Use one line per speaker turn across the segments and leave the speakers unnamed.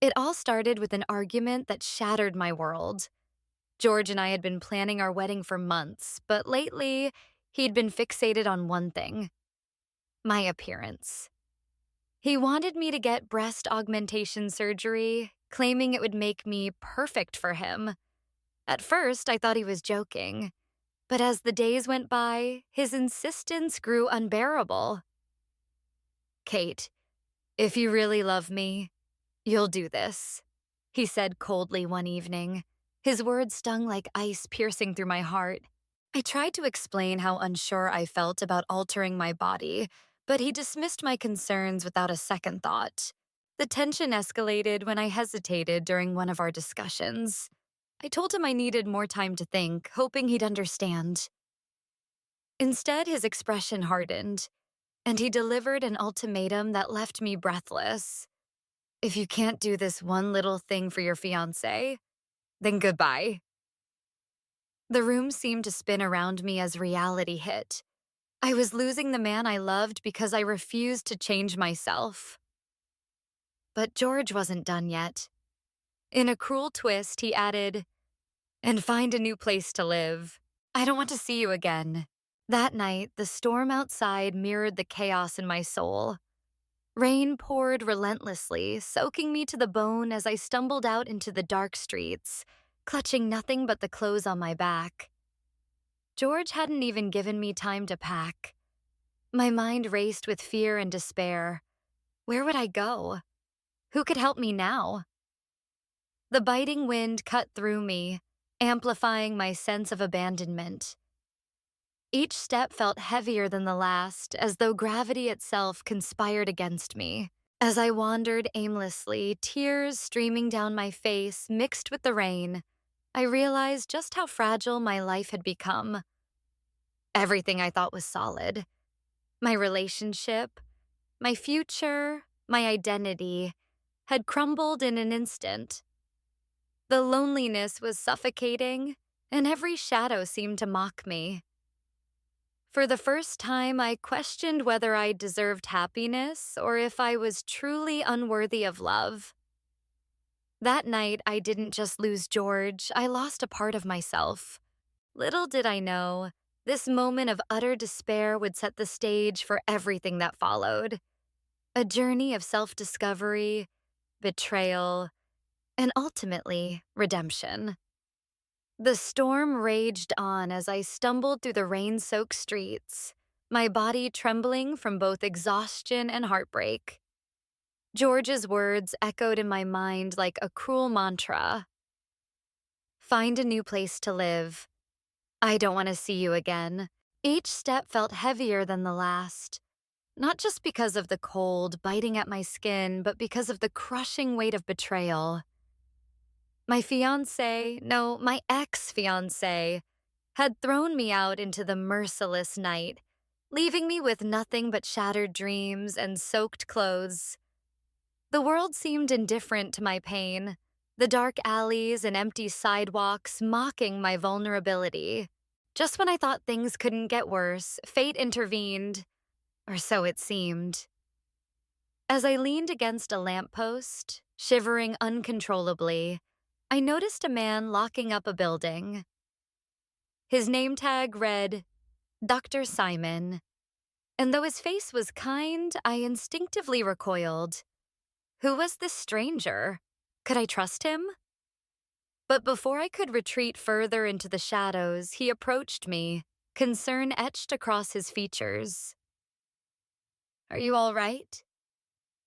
It all started with an argument that shattered my world. George and I had been planning our wedding for months, but lately, he'd been fixated on one thing: my appearance. He wanted me to get breast augmentation surgery, claiming it would make me perfect for him. At first, I thought he was joking, but as the days went by, his insistence grew unbearable. "Kate, if you really love me, you'll do this," he said coldly one evening. His words stung like ice piercing through my heart. I tried to explain how unsure I felt about altering my body, but he dismissed my concerns without a second thought. The tension escalated when I hesitated during one of our discussions. I told him I needed more time to think, hoping he'd understand. Instead, his expression hardened, and he delivered an ultimatum that left me breathless. "If you can't do this one little thing for your fiancé, then goodbye." The room seemed to spin around me as reality hit. I was losing the man I loved because I refused to change myself. But George wasn't done yet. In a cruel twist, he added, "And find a new place to live. I don't want to see you again." That night, the storm outside mirrored the chaos in my soul. Rain poured relentlessly, soaking me to the bone as I stumbled out into the dark streets, clutching nothing but the clothes on my back. George hadn't even given me time to pack. My mind raced with fear and despair. Where would I go? Who could help me now? The biting wind cut through me, amplifying my sense of abandonment. Each step felt heavier than the last, as though gravity itself conspired against me. As I wandered aimlessly, tears streaming down my face mixed with the rain, I realized just how fragile my life had become. Everything I thought was solid: my relationship, my future, my identity, had crumbled in an instant. The loneliness was suffocating, and every shadow seemed to mock me. For the first time, I questioned whether I deserved happiness or if I was truly unworthy of love. That night, I didn't just lose George, I lost a part of myself. Little did I know, this moment of utter despair would set the stage for everything that followed. A journey of self-discovery, betrayal, and ultimately, redemption. The storm raged on as I stumbled through the rain-soaked streets, my body trembling from both exhaustion and heartbreak. George's words echoed in my mind like a cruel mantra. "Find a new place to live. I don't want to see you again." Each step felt heavier than the last, not just because of the cold biting at my skin, but because of the crushing weight of betrayal. My my ex-fiancé, had thrown me out into the merciless night, leaving me with nothing but shattered dreams and soaked clothes. The world seemed indifferent to my pain, the dark alleys and empty sidewalks mocking my vulnerability. Just when I thought things couldn't get worse, fate intervened, or so it seemed. As I leaned against a lamppost, shivering uncontrollably, I noticed a man locking up a building. His name tag read, Dr. Simon, and though his face was kind, I instinctively recoiled. Who was this stranger? Could I trust him? But before I could retreat further into the shadows, he approached me, concern etched across his features. "Are you all right?"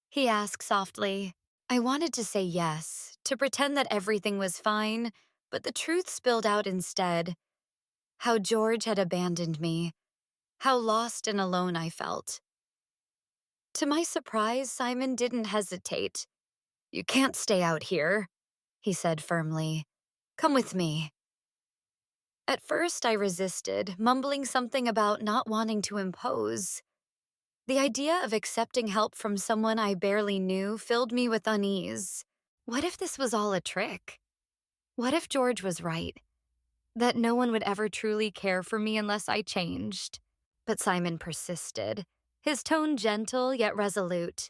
he asked softly. I wanted to say yes, to pretend that everything was fine, but the truth spilled out instead. How George had abandoned me, how lost and alone I felt. To my surprise, Simon didn't hesitate. "You can't stay out here," he said firmly. "Come with me." At first, I resisted, mumbling something about not wanting to impose. The idea of accepting help from someone I barely knew filled me with unease. What if this was all a trick? What if George was right? That no one would ever truly care for me unless I changed? But Simon persisted, his tone gentle yet resolute.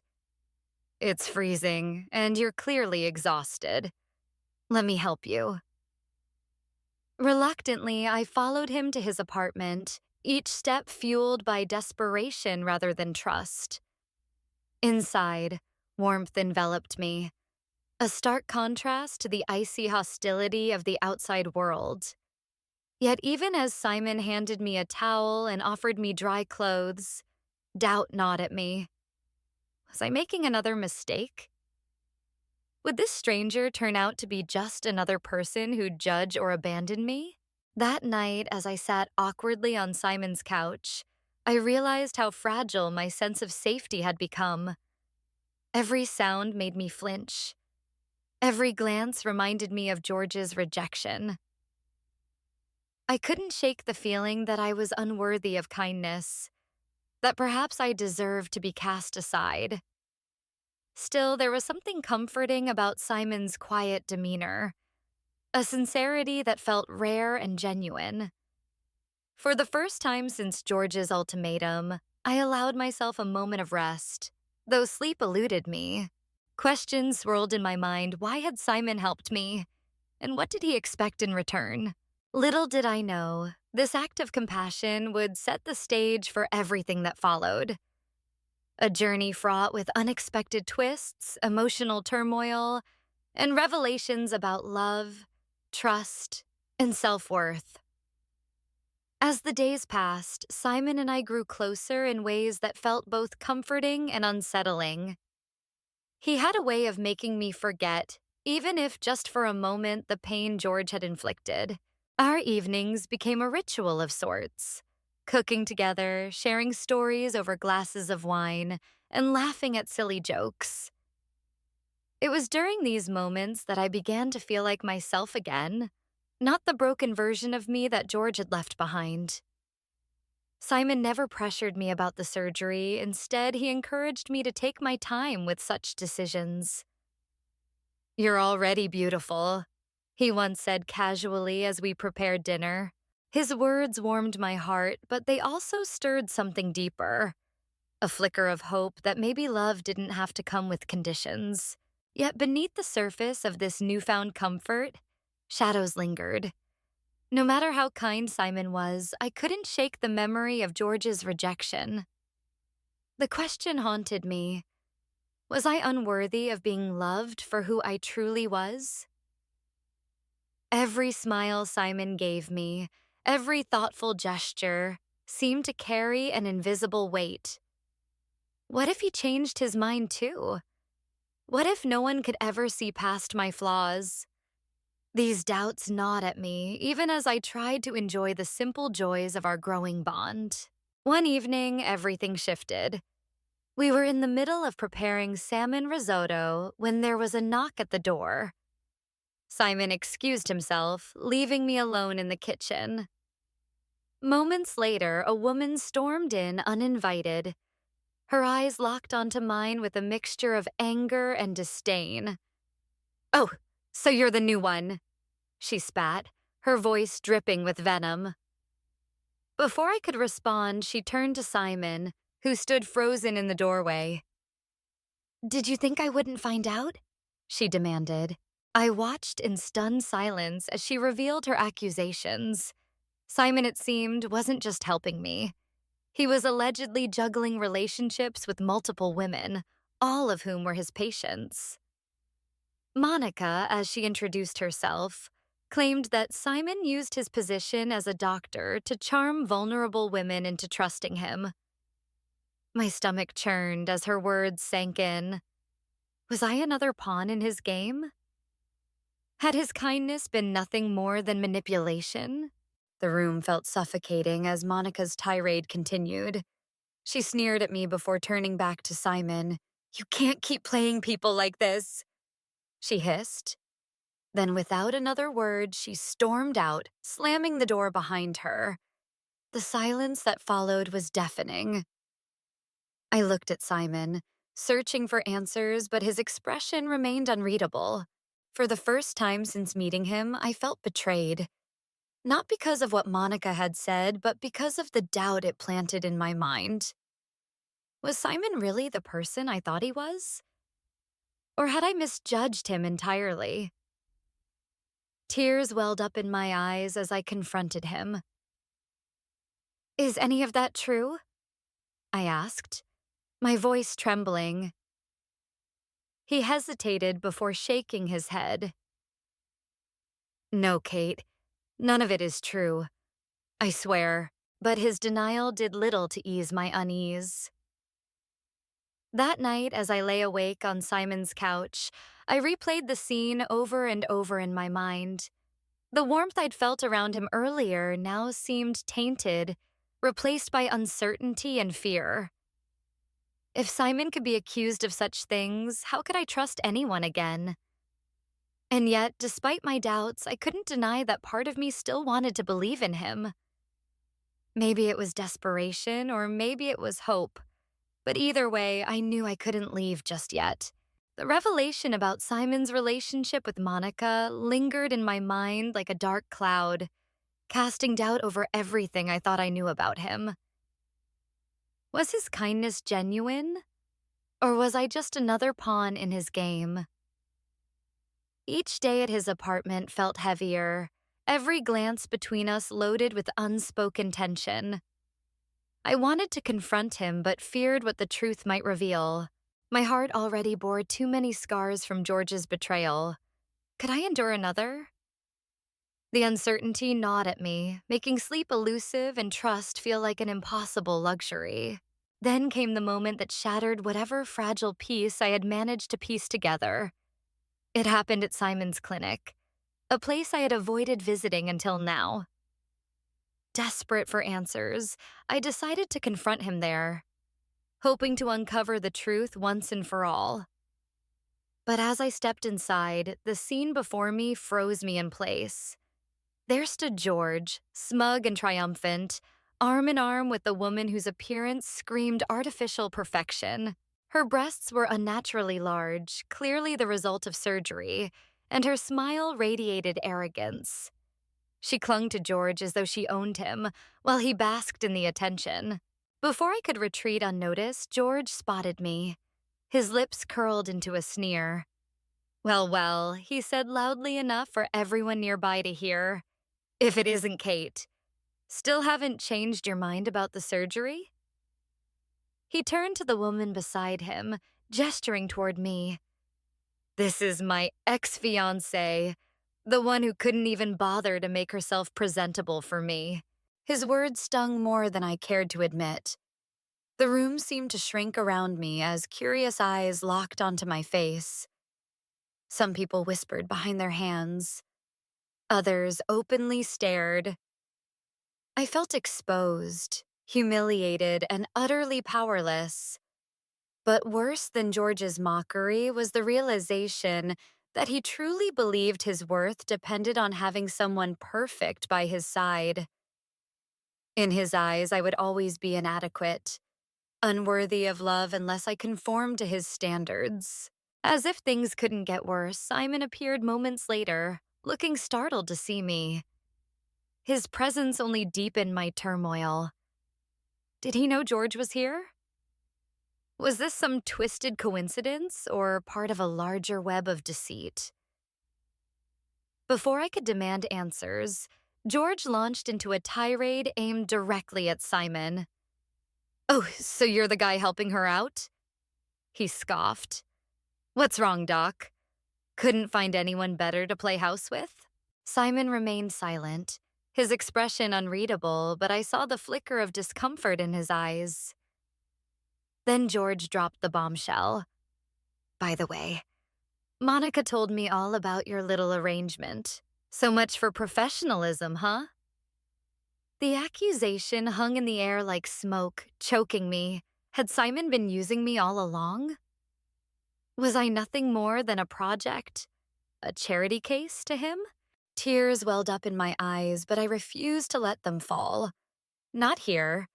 It's freezing, and you're clearly exhausted. Let me help you. Reluctantly, I followed him to his apartment, each step fueled by desperation rather than trust. Inside, warmth enveloped me, a stark contrast to the icy hostility of the outside world. Yet even as Simon handed me a towel and offered me dry clothes, doubt gnawed at me. Was I making another mistake? Would this stranger turn out to be just another person who'd judge or abandon me? That night, as I sat awkwardly on Simon's couch, I realized how fragile my sense of safety had become. Every sound made me flinch. Every glance reminded me of George's rejection. I couldn't shake the feeling that I was unworthy of kindness, that perhaps I deserved to be cast aside. Still, there was something comforting about Simon's quiet demeanor, a sincerity that felt rare and genuine. For the first time since George's ultimatum, I allowed myself a moment of rest, though sleep eluded me. Questions swirled in my mind. Why had Simon helped me? And what did he expect in return? Little did I know, this act of compassion would set the stage for everything that followed. A journey fraught with unexpected twists, emotional turmoil, and revelations about love, trust, and self-worth. As the days passed, Simon and I grew closer in ways that felt both comforting and unsettling. He had a way of making me forget, even if just for a moment, the pain George had inflicted. Our evenings became a ritual of sorts, cooking together, sharing stories over glasses of wine, and laughing at silly jokes. It was during these moments that I began to feel like myself again, not the broken version of me that George had left behind. Simon never pressured me about the surgery. Instead, he encouraged me to take my time with such decisions. "You're already beautiful," he once said casually as we prepared dinner. His words warmed my heart, but they also stirred something deeper, a flicker of hope that maybe love didn't have to come with conditions. Yet beneath the surface of this newfound comfort, shadows lingered. No matter how kind Simon was, I couldn't shake the memory of George's rejection. The question haunted me. Was I unworthy of being loved for who I truly was? Every smile Simon gave me, every thoughtful gesture, seemed to carry an invisible weight. What if he changed his mind too? What if no one could ever see past my flaws? These doubts gnawed at me, even as I tried to enjoy the simple joys of our growing bond. One evening, everything shifted. We were in the middle of preparing salmon risotto when there was a knock at the door. Simon excused himself, leaving me alone in the kitchen. Moments later, a woman stormed in uninvited, her eyes locked onto mine with a mixture of anger and disdain. "Oh, so you're the new one," she spat, her voice dripping with venom. Before I could respond, she turned to Simon, who stood frozen in the doorway. "Did you think I wouldn't find out?" she demanded. I watched in stunned silence as she revealed her accusations. Simon, it seemed, wasn't just helping me. He was allegedly juggling relationships with multiple women, all of whom were his patients. Monica, as she introduced herself, claimed that Simon used his position as a doctor to charm vulnerable women into trusting him. My stomach churned as her words sank in. Was I another pawn in his game? Had his kindness been nothing more than manipulation? The room felt suffocating as Monica's tirade continued. She sneered at me before turning back to Simon. "You can't keep playing people like this," she hissed. Then without another word, she stormed out, slamming the door behind her. The silence that followed was deafening. I looked at Simon, searching for answers, but his expression remained unreadable. For the first time since meeting him, I felt betrayed. Not because of what Monica had said, but because of the doubt it planted in my mind. Was Simon really the person I thought he was? Or had I misjudged him entirely? Tears welled up in my eyes as I confronted him. Is any of that true? I asked, my voice trembling. He hesitated before shaking his head. No, Kate, none of it is true. I swear, but his denial did little to ease my unease. That night, as I lay awake on Simon's couch, I replayed the scene over and over in my mind. The warmth I'd felt around him earlier now seemed tainted, replaced by uncertainty and fear. If Simon could be accused of such things, how could I trust anyone again? And yet, despite my doubts, I couldn't deny that part of me still wanted to believe in him. Maybe it was desperation, or maybe it was hope. But either way, I knew I couldn't leave just yet. The revelation about Simon's relationship with Monica lingered in my mind like a dark cloud, casting doubt over everything I thought I knew about him. Was his kindness genuine? Or was I just another pawn in his game? Each day at his apartment felt heavier, every glance between us loaded with unspoken tension. I wanted to confront him, but feared what the truth might reveal. My heart already bore too many scars from George's betrayal. Could I endure another? The uncertainty gnawed at me, making sleep elusive and trust feel like an impossible luxury. Then came the moment that shattered whatever fragile piece I had managed to piece together. It happened at Simon's clinic, a place I had avoided visiting until now. Desperate for answers, I decided to confront him there, hoping to uncover the truth once and for all. But as I stepped inside, the scene before me froze me in place. There stood George, smug and triumphant, arm in arm with the woman whose appearance screamed artificial perfection. Her breasts were unnaturally large, clearly the result of surgery, and her smile radiated arrogance. She clung to George as though she owned him, while he basked in the attention. Before I could retreat unnoticed, George spotted me. His lips curled into a sneer. Well, well, he said loudly enough for everyone nearby to hear. If it isn't Kate. Still haven't changed your mind about the surgery? He turned to the woman beside him, gesturing toward me. This is my ex-fiancée, the one who couldn't even bother to make herself presentable for me. His words stung more than I cared to admit. The room seemed to shrink around me as curious eyes locked onto my face. Some people whispered behind their hands. Others openly stared. I felt exposed, humiliated, and utterly powerless. But worse than George's mockery was the realization that he truly believed his worth depended on having someone perfect by his side. In his eyes, I would always be inadequate, unworthy of love unless I conformed to his standards. As if things couldn't get worse, Simon appeared moments later, looking startled to see me. His presence only deepened my turmoil. Did he know George was here? Was this some twisted coincidence or part of a larger web of deceit? Before I could demand answers, George launched into a tirade aimed directly at Simon. Oh, so you're the guy helping her out? He scoffed. What's wrong, Doc? Couldn't find anyone better to play house with? Simon remained silent, his expression unreadable, but I saw the flicker of discomfort in his eyes. Then George dropped the bombshell. By the way, Monica told me all about your little arrangement. So much for professionalism, huh? The accusation hung in the air like smoke, choking me. Had Simon been using me all along? Was I nothing more than a project? A charity case to him? Tears welled up in my eyes, but I refused to let them fall. Not here.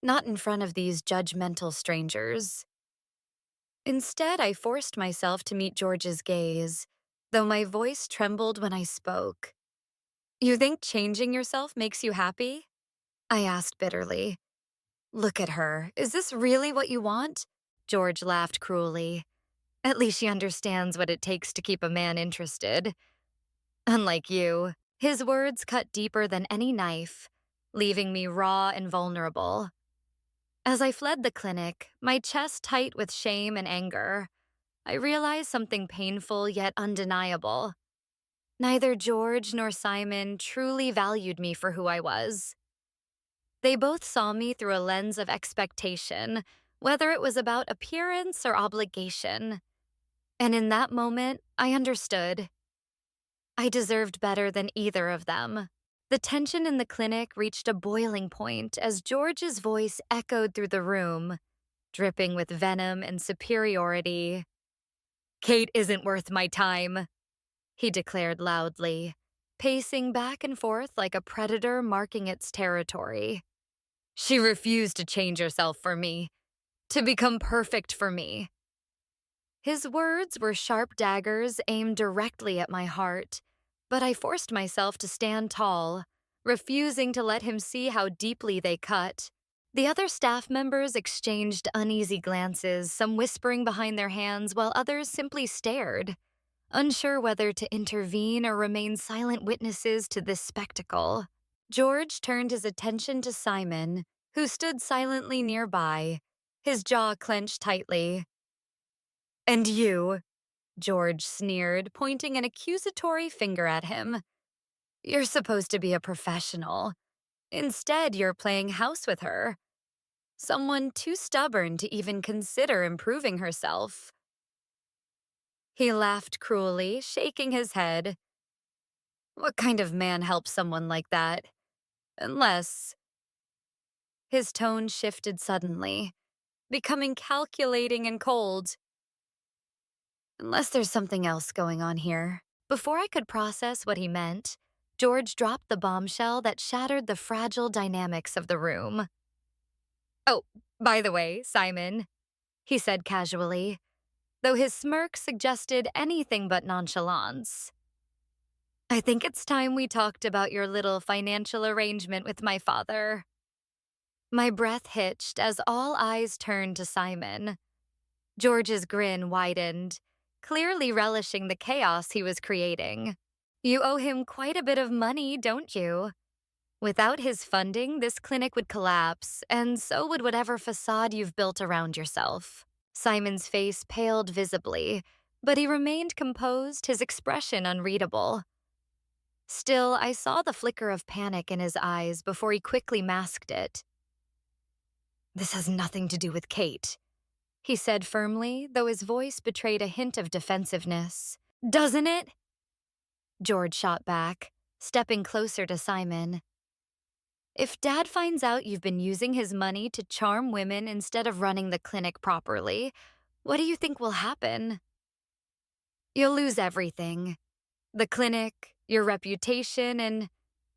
Not in front of these judgmental strangers. Instead, I forced myself to meet George's gaze, though my voice trembled when I spoke. You think changing yourself makes you happy? I asked bitterly. Look at her. Is this really what you want? George laughed cruelly. At least she understands what it takes to keep a man interested. Unlike you, his words cut deeper than any knife, leaving me raw and vulnerable. As I fled the clinic, my chest tight with shame and anger, I realized something painful yet undeniable. Neither George nor Simon truly valued me for who I was. They both saw me through a lens of expectation, whether it was about appearance or obligation. And in that moment, I understood. I deserved better than either of them. The tension in the clinic reached a boiling point as George's voice echoed through the room, dripping with venom and superiority. "Kate isn't worth my time," he declared loudly, pacing back and forth like a predator marking its territory. "She refused to change herself for me, to become perfect for me." His words were sharp daggers aimed directly at my heart, but I forced myself to stand tall, refusing to let him see how deeply they cut. The other staff members exchanged uneasy glances, some whispering behind their hands while others simply stared, unsure whether to intervene or remain silent witnesses to this spectacle. George turned his attention to Simon, who stood silently nearby, his jaw clenched tightly. "And you," George sneered, pointing an accusatory finger at him. "You're supposed to be a professional. Instead, you're playing house with her. Someone too stubborn to even consider improving herself." He laughed cruelly, shaking his head. "What kind of man helps someone like that? Unless—" His tone shifted suddenly, becoming calculating and cold. "Unless there's something else going on here." Before I could process what he meant, George dropped the bombshell that shattered the fragile dynamics of the room. "Oh, by the way, Simon," he said casually, though his smirk suggested anything but nonchalance. "I think it's time we talked about your little financial arrangement with my father." My breath hitched as all eyes turned to Simon. George's grin widened, clearly relishing the chaos he was creating. "You owe him quite a bit of money, don't you? Without his funding, this clinic would collapse, and so would whatever facade you've built around yourself." Simon's face paled visibly, but he remained composed, his expression unreadable. Still, I saw the flicker of panic in his eyes before he quickly masked it. "This has nothing to do with Kate," he said firmly, though his voice betrayed a hint of defensiveness. "Doesn't it?" George shot back, stepping closer to Simon. "If Dad finds out you've been using his money to charm women instead of running the clinic properly, what do you think will happen?" "You'll lose everything. The clinic, your reputation, and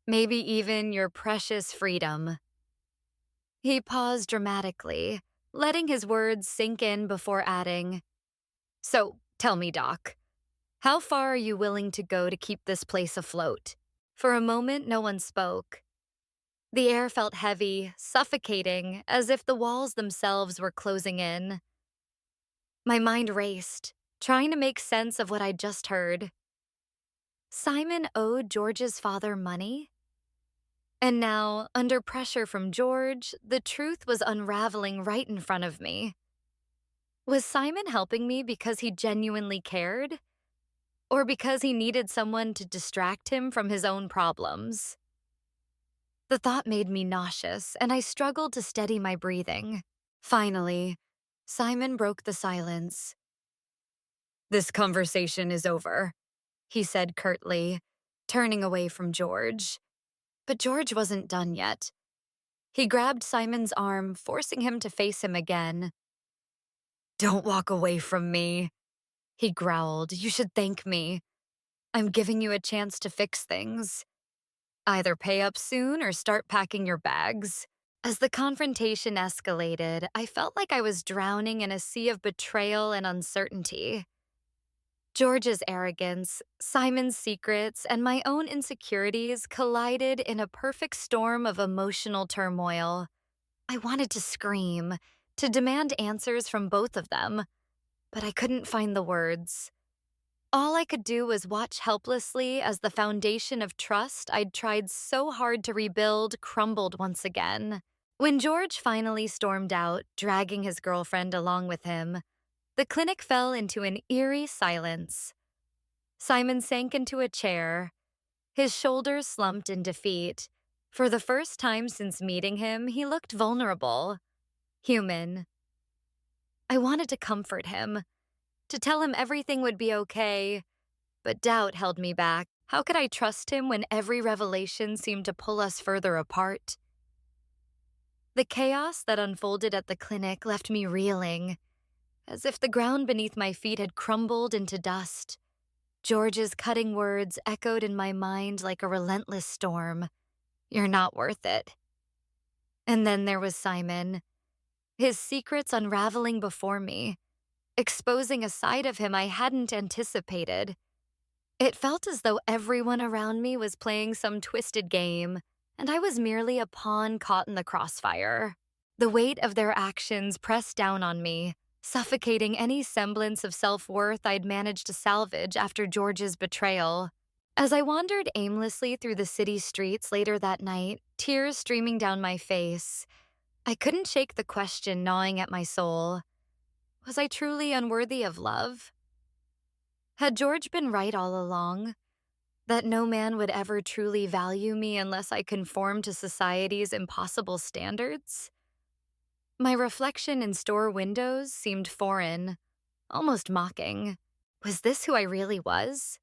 maybe even your precious freedom." He paused dramatically, letting his words sink in before adding, "So, tell me, Doc, how far are you willing to go to keep this place afloat?" For a moment, no one spoke. The air felt heavy, suffocating, as if the walls themselves were closing in. My mind raced, trying to make sense of what I'd just heard. Simon owed George's father money? And now, under pressure from George, the truth was unraveling right in front of me. Was Simon helping me because he genuinely cared? Or because he needed someone to distract him from his own problems? The thought made me nauseous, and I struggled to steady my breathing. Finally, Simon broke the silence. "This conversation is over," he said curtly, turning away from George. But George wasn't done yet. He grabbed Simon's arm, forcing him to face him again. "Don't walk away from me," he growled. "You should thank me. I'm giving you a chance to fix things. Either pay up soon or start packing your bags." As the confrontation escalated, I felt like I was drowning in a sea of betrayal and uncertainty. George's arrogance, Simon's secrets, and my own insecurities collided in a perfect storm of emotional turmoil. I wanted to scream, to demand answers from both of them, but I couldn't find the words. All I could do was watch helplessly as the foundation of trust I'd tried so hard to rebuild crumbled once again. When George finally stormed out, dragging his girlfriend along with him, the clinic fell into an eerie silence. Simon sank into a chair, his shoulders slumped in defeat. For the first time since meeting him, he looked vulnerable, human. I wanted to comfort him, to tell him everything would be okay, but doubt held me back. How could I trust him when every revelation seemed to pull us further apart? The chaos that unfolded at the clinic left me reeling, as if the ground beneath my feet had crumbled into dust. George's cutting words echoed in my mind like a relentless storm. "You're not worth it." And then there was Simon, his secrets unraveling before me, exposing a side of him I hadn't anticipated. It felt as though everyone around me was playing some twisted game, and I was merely a pawn caught in the crossfire. The weight of their actions pressed down on me, suffocating any semblance of self-worth I'd managed to salvage after George's betrayal. As I wandered aimlessly through the city streets later that night, tears streaming down my face, I couldn't shake the question gnawing at my soul. Was I truly unworthy of love? Had George been right all along? That no man would ever truly value me unless I conformed to society's impossible standards? My reflection in store windows seemed foreign, almost mocking. Was this who I really was?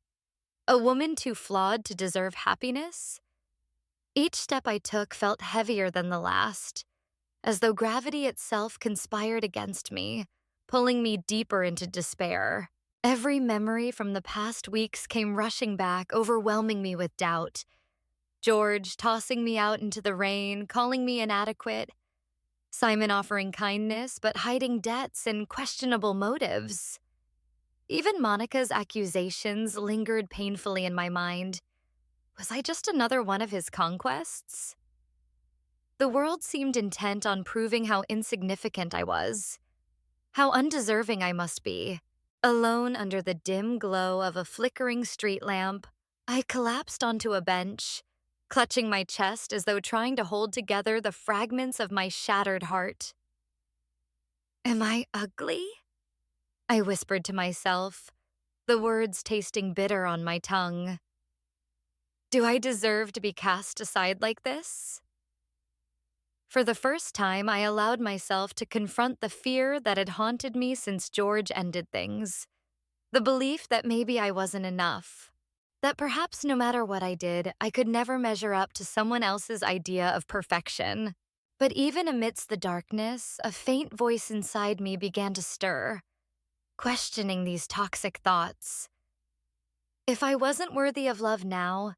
A woman too flawed to deserve happiness? Each step I took felt heavier than the last, as though gravity itself conspired against me, pulling me deeper into despair. Every memory from the past weeks came rushing back, overwhelming me with doubt. George tossing me out into the rain, calling me inadequate. Simon offering kindness, but hiding debts and questionable motives. Even Monica's accusations lingered painfully in my mind. Was I just another one of his conquests? The world seemed intent on proving how insignificant I was, how undeserving I must be. Alone under the dim glow of a flickering street lamp, I collapsed onto a bench, clutching my chest as though trying to hold together the fragments of my shattered heart. "Am I ugly?" I whispered to myself, the words tasting bitter on my tongue. "Do I deserve to be cast aside like this?" For the first time, I allowed myself to confront the fear that had haunted me since George ended things. The belief that maybe I wasn't enough. That perhaps no matter what I did, I could never measure up to someone else's idea of perfection. But even amidst the darkness, a faint voice inside me began to stir, questioning these toxic thoughts. If I wasn't worthy of love now,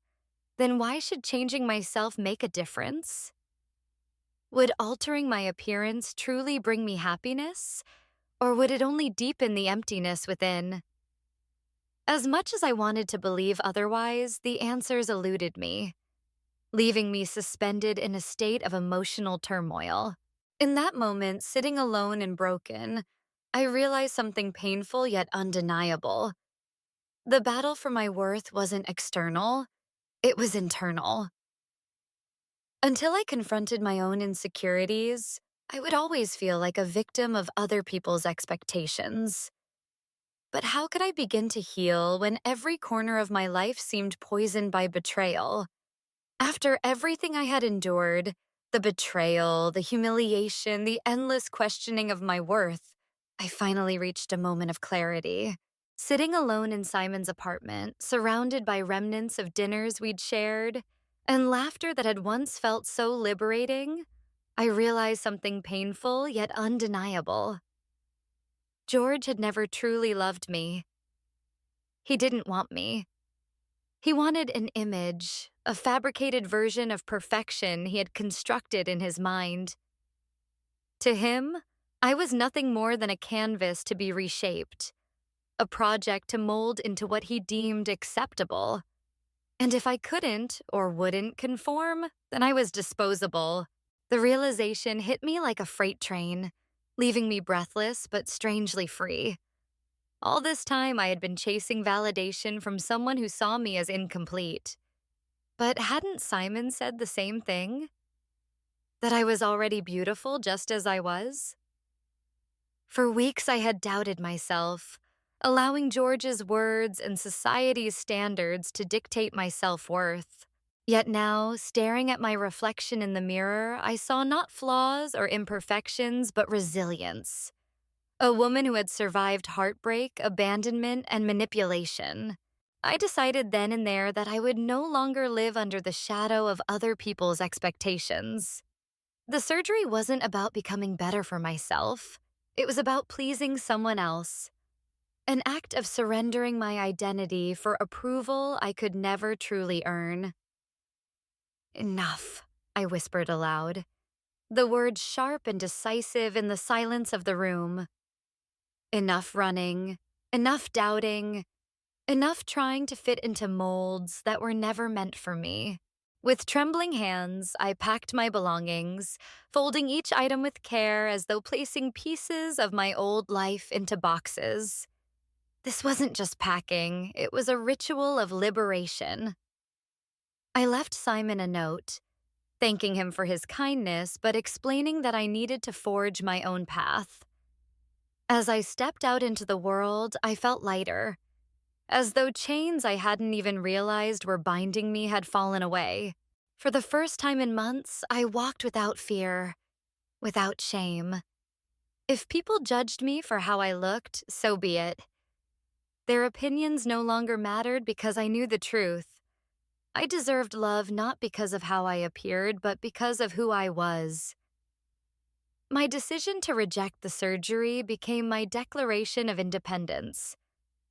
then why should changing myself make a difference? Would altering my appearance truly bring me happiness, or would it only deepen the emptiness within? As much as I wanted to believe otherwise, the answers eluded me, leaving me suspended in a state of emotional turmoil. In that moment, sitting alone and broken, I realized something painful yet undeniable. The battle for my worth wasn't external, it was internal. Until I confronted my own insecurities, I would always feel like a victim of other people's expectations. But how could I begin to heal when every corner of my life seemed poisoned by betrayal? After everything I had endured, the betrayal, the humiliation, the endless questioning of my worth, I finally reached a moment of clarity. Sitting alone in Simon's apartment, surrounded by remnants of dinners we'd shared, and laughter that had once felt so liberating, I realized something painful yet undeniable. George had never truly loved me. He didn't want me. He wanted an image, a fabricated version of perfection he had constructed in his mind. To him, I was nothing more than a canvas to be reshaped, a project to mold into what he deemed acceptable. And if I couldn't or wouldn't conform, then I was disposable. The realization hit me like a freight train, leaving me breathless but strangely free. All this time, I had been chasing validation from someone who saw me as incomplete. But hadn't Simon said the same thing? That I was already beautiful just as I was? For weeks, I had doubted myself, allowing George's words and society's standards to dictate my self-worth. Yet now, staring at my reflection in the mirror, I saw not flaws or imperfections, but resilience. A woman who had survived heartbreak, abandonment, and manipulation. I decided then and there that I would no longer live under the shadow of other people's expectations. The surgery wasn't about becoming better for myself. It was about pleasing someone else. An act of surrendering my identity for approval I could never truly earn. Enough, I whispered aloud, the words sharp and decisive in the silence of the room. Enough running, enough doubting, enough trying to fit into molds that were never meant for me. With trembling hands, I packed my belongings, folding each item with care as though placing pieces of my old life into boxes. This wasn't just packing, it was a ritual of liberation. I left Simon a note, thanking him for his kindness, but explaining that I needed to forge my own path. As I stepped out into the world, I felt lighter, as though chains I hadn't even realized were binding me had fallen away. For the first time in months, I walked without fear, without shame. If people judged me for how I looked, so be it. Their opinions no longer mattered because I knew the truth. I deserved love not because of how I appeared, but because of who I was. My decision to reject the surgery became my declaration of independence,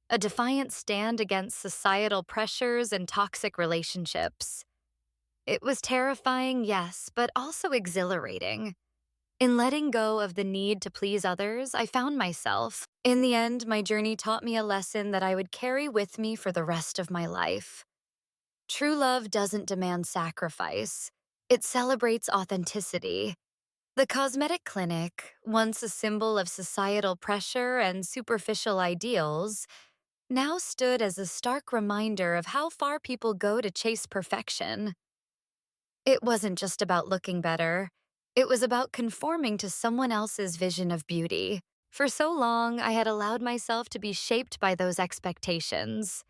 a defiant stand against societal pressures and toxic relationships. It was terrifying, yes, but also exhilarating. In letting go of the need to please others, I found myself. In the end, my journey taught me a lesson that I would carry with me for the rest of my life. True love doesn't demand sacrifice. It celebrates authenticity. The cosmetic clinic, once a symbol of societal pressure and superficial ideals, now stood as a stark reminder of how far people go to chase perfection. It wasn't just about looking better. It was about conforming to someone else's vision of beauty. For so long, I had allowed myself to be shaped by those expectations.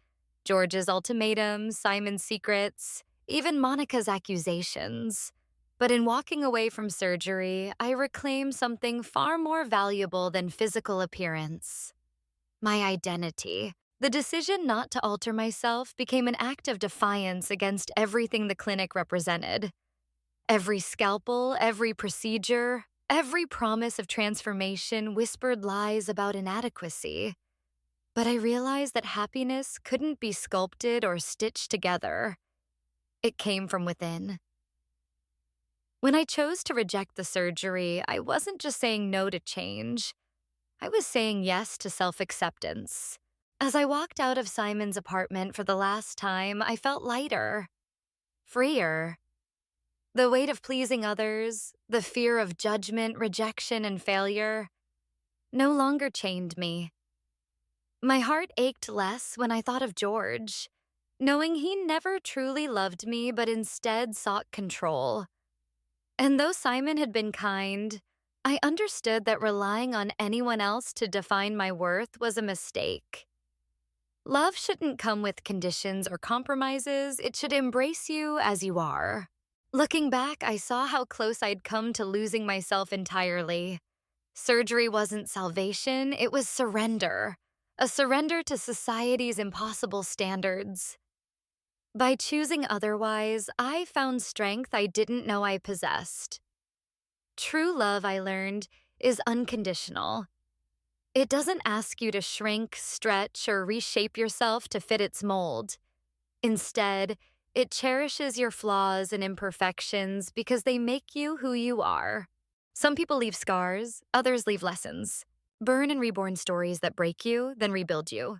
George's ultimatums, Simon's secrets, even Monica's accusations. But in walking away from surgery, I reclaimed something far more valuable than physical appearance. My identity. The decision not to alter myself became an act of defiance against everything the clinic represented. Every scalpel, every procedure, every promise of transformation whispered lies about inadequacy. But I realized that happiness couldn't be sculpted or stitched together. It came from within. When I chose to reject the surgery, I wasn't just saying no to change. I was saying yes to self-acceptance. As I walked out of Simon's apartment for the last time, I felt lighter, freer. The weight of pleasing others, the fear of judgment, rejection, and failure, no longer chained me. My heart ached less when I thought of George, knowing he never truly loved me but instead sought control. And though Simon had been kind, I understood that relying on anyone else to define my worth was a mistake. Love shouldn't come with conditions or compromises, it should embrace you as you are. Looking back, I saw how close I'd come to losing myself entirely. Surgery wasn't salvation, it was surrender. A surrender to society's impossible standards. By choosing otherwise, I found strength I didn't know I possessed. True love, I learned, is unconditional. It doesn't ask you to shrink, stretch, or reshape yourself to fit its mold. Instead, it cherishes your flaws and imperfections because they make you who you are. Some people leave scars, others leave lessons. Burn and reborn stories that break you, then rebuild you.